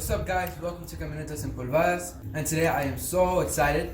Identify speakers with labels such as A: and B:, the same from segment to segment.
A: What's up guys, welcome to CAMIONETAS and EMPLOVADAS, and today I am so excited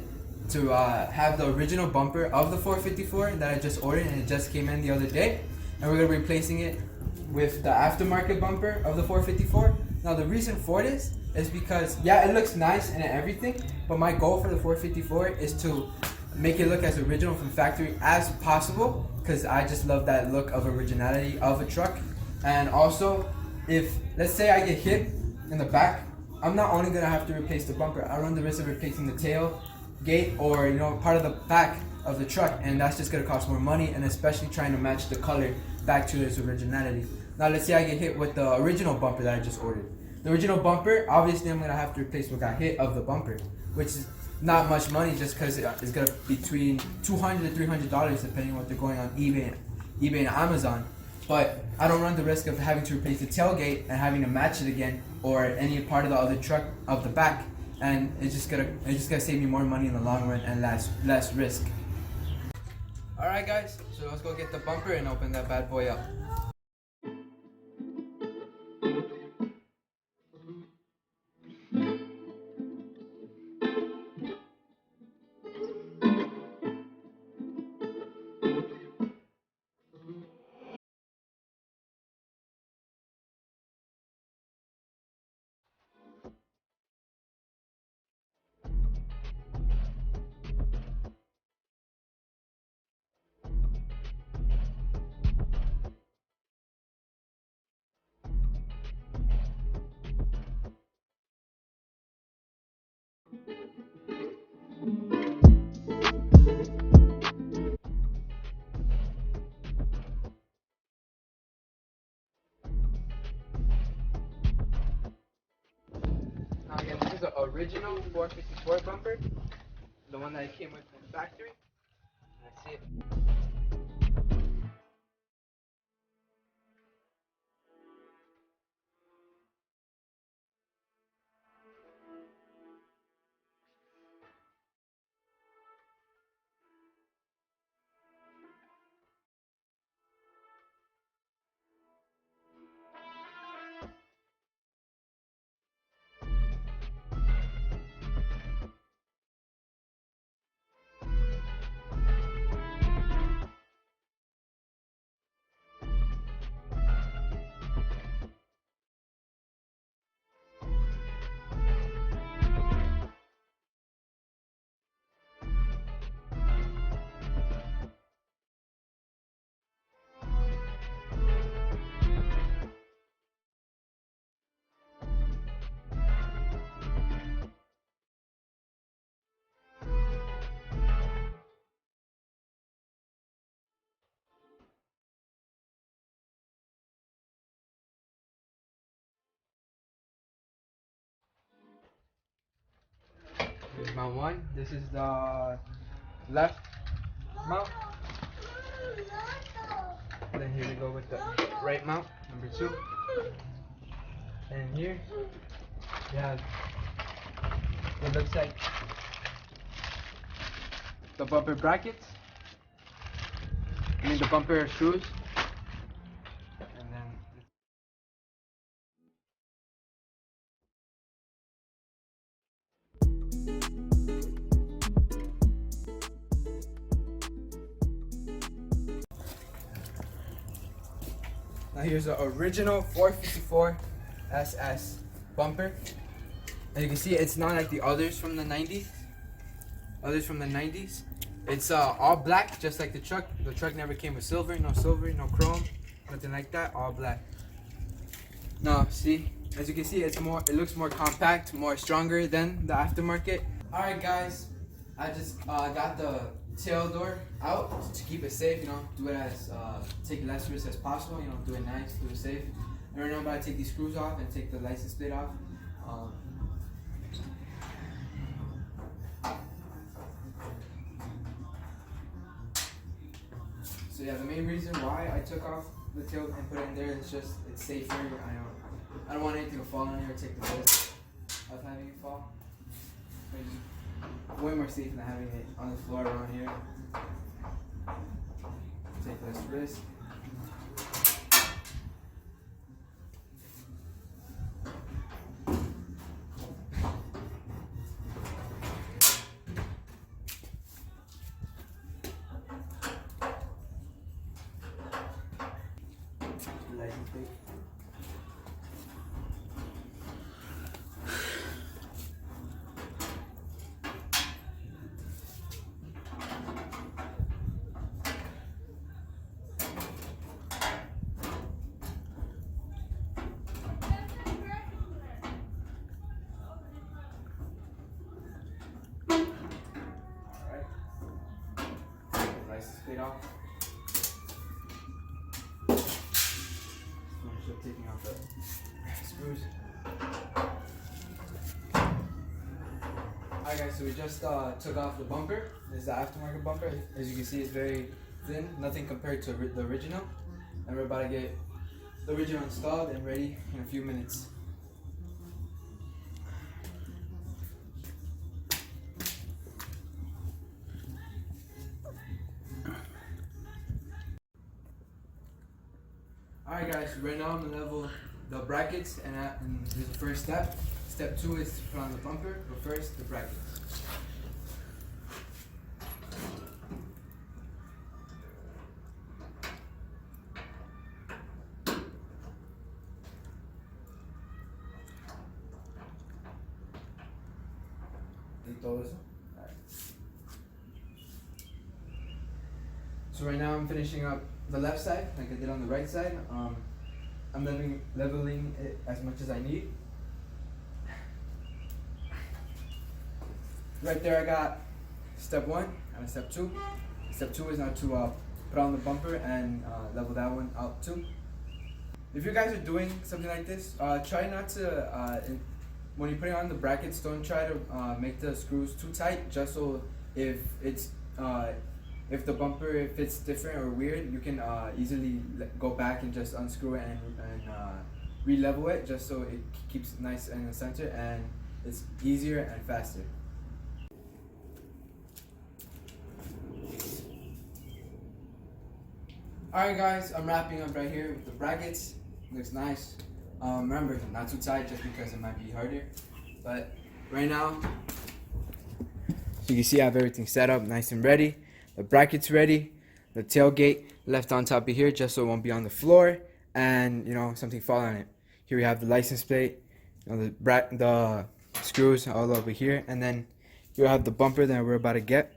A: to have the original bumper of the 454 that I just ordered, and it just came in the other day, and we're going to be replacing it with the aftermarket bumper of the 454. Now the reason for this is because, yeah, it looks nice and everything, but my goal for the 454 is to make it look as original from factory as possible, because I just love that look of originality of a truck. And also, if let's say I get hit in the back, I'm not only gonna have to replace the bumper, I run the risk of replacing the tail gate or part of the back of the truck, and that's just gonna cost more money, and especially trying to match the color back to its originality. Now let's say I get hit with the original bumper that I just ordered. The original bumper, obviously I'm gonna have to replace what got hit of the bumper, which is not much money, just because it's gonna be between $200 to $300 depending on what they're going on eBay and Amazon. But I don't run the risk of having to replace the tailgate and having to match it again, or any part of the other truck of the back, and it's just gonna save me more money in the long run and less risk. Alright guys, so let's go get the bumper and open that bad boy up. Now again, this is the original 454 bumper, the one that it came with from the factory. That's it. Here's mount one. This is the left mount. Then here we go with the right mount, number two. And here we have what looks like the bumper brackets. The bumper screws. And then now here's the original 454 SS bumper. And you can see it's not like the others from the 90s. It's all black, just like the truck. The truck never came with silver, no chrome, nothing like that, all black. Now, see, as you can see, it looks more compact, more stronger than the aftermarket. Alright guys, I just got the tail door out to keep it safe, do it as, take less risk as possible, do it nice, do it safe. And right now I'm about to take these screws off and take the license plate off. So yeah, the main reason why I took off the tail and put it in there is just it's safer. I don't want anything to fall on here or take the risk of having it fall. It's way more safe than having it on the floor around here. Take less risk. license plate. License plate off. Finish up taking off the screws. Alright guys, so we just took off the bumper. This is the aftermarket bumper. As you can see, it's very thin, nothing compared to the original. And we're about to get the original installed and ready in a few minutes. Alright guys, right now I'm gonna level the brackets and here's the first step. Step 2 is to put on the bumper, but first the brackets. Alright. So right now I'm finishing up the left side like I did on the right side. I'm leveling it as much as I need. Right there I got step 1 and step 2. Step 2 is now to put on the bumper and level that one out too. If you guys are doing something like this, try not to, when you're putting on the brackets, don't try to make the screws too tight, just so if the bumper fits different or weird, you can easily go back and just unscrew it and re-level it, just so it keeps nice in the center and it's easier and faster. Alright guys, I'm wrapping up right here with the brackets. Looks nice. Remember, not too tight just because it might be harder. But right now, so you can see I have everything set up nice and ready. The bracket's ready. The tailgate left on top of here just so it won't be on the floor and something fall on it. Here we have the license plate, the screws all over here, and then you have the bumper that we're about to get.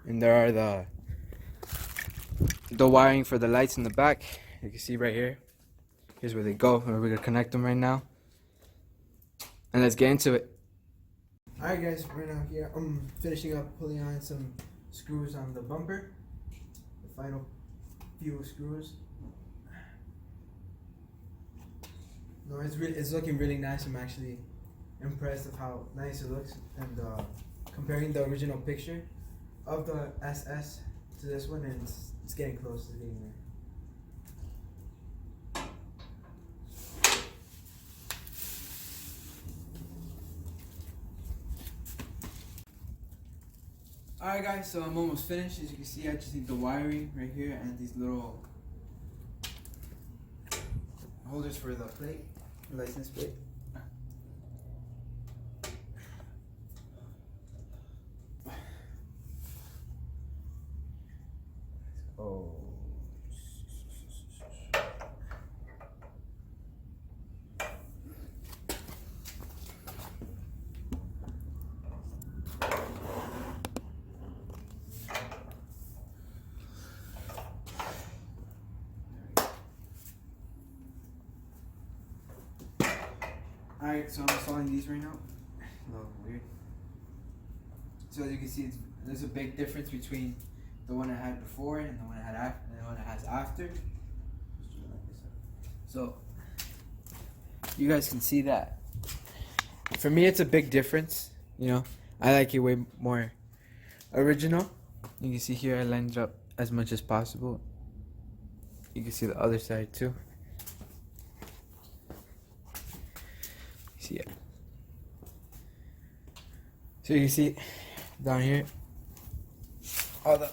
A: And there are the wiring for the lights in the back. You can see right here. Here's where they go. We're gonna connect them right now. And let's get into it. Alright guys, right now here I'm finishing up pulling on some screws on the bumper. The final few screws. No, it's looking really nice. I'm actually impressed of how nice it looks, and comparing the original picture of the SS to this one, and it's getting close to getting there. Alright guys, so I'm almost finished. As you can see, I just need the wiring right here and these little holders for the plate, license plate. Oh. Alright, so I'm installing these right now. A little weird. So as you can see, there's a big difference between the one I had before and the one I had after, and the one it has after. So you guys can see that. For me, it's a big difference. I like it way more original. You can see here I lined it up as much as possible. You can see the other side too. Yeah. So you can see down here all the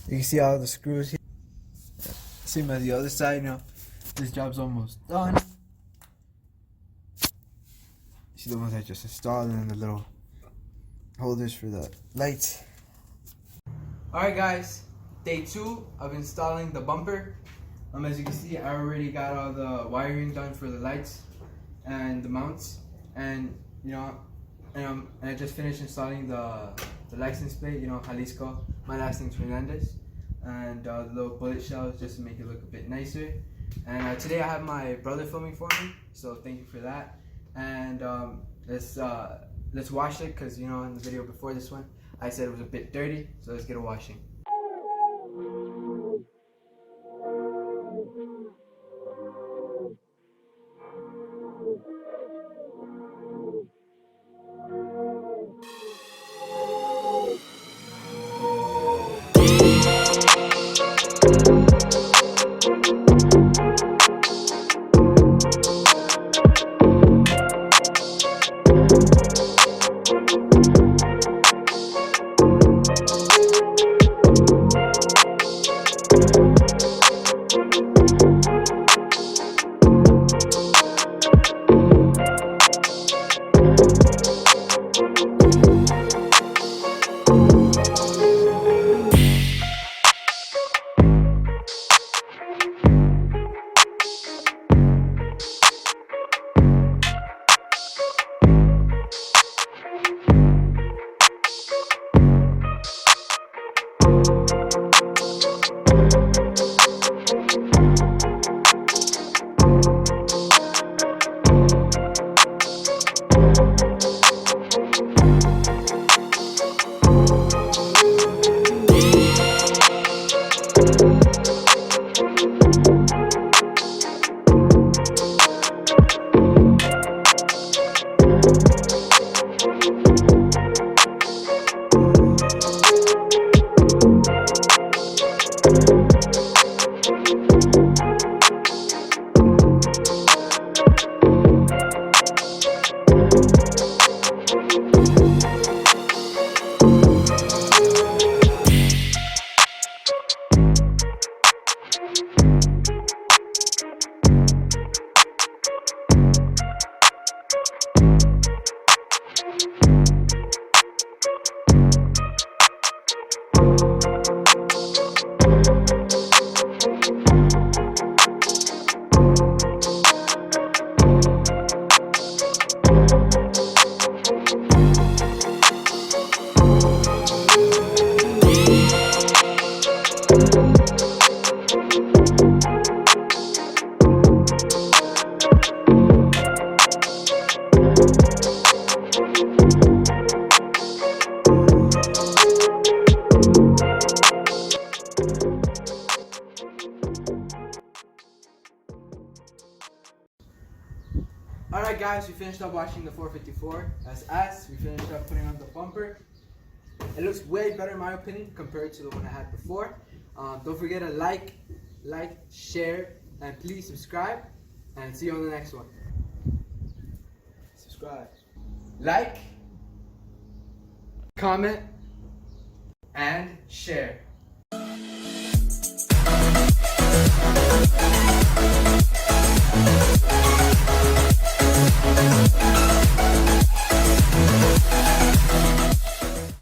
A: you can see all the screws here. Same as the other side. This job's almost done. You see the ones I just installed, and then the little holders for the lights. Alright guys, day 2 of installing the bumper. As you can see, I already got all the wiring done for the lights and the mounts, and I just finished installing the license plate, Jalisco, my last name's Hernandez, and the little bullet shells just to make it look a bit nicer. And today I have my brother filming for me, so thank you for that. And let's wash it, because in the video before this one I said it was a bit dirty, so let's get a washing. Alright guys, we finished up washing the 454. That's us. We finished up putting on the bumper. It looks way better in my opinion compared to the one I had before. Don't forget to like, share, and please subscribe. And see you on the next one. Subscribe, like, comment, and share.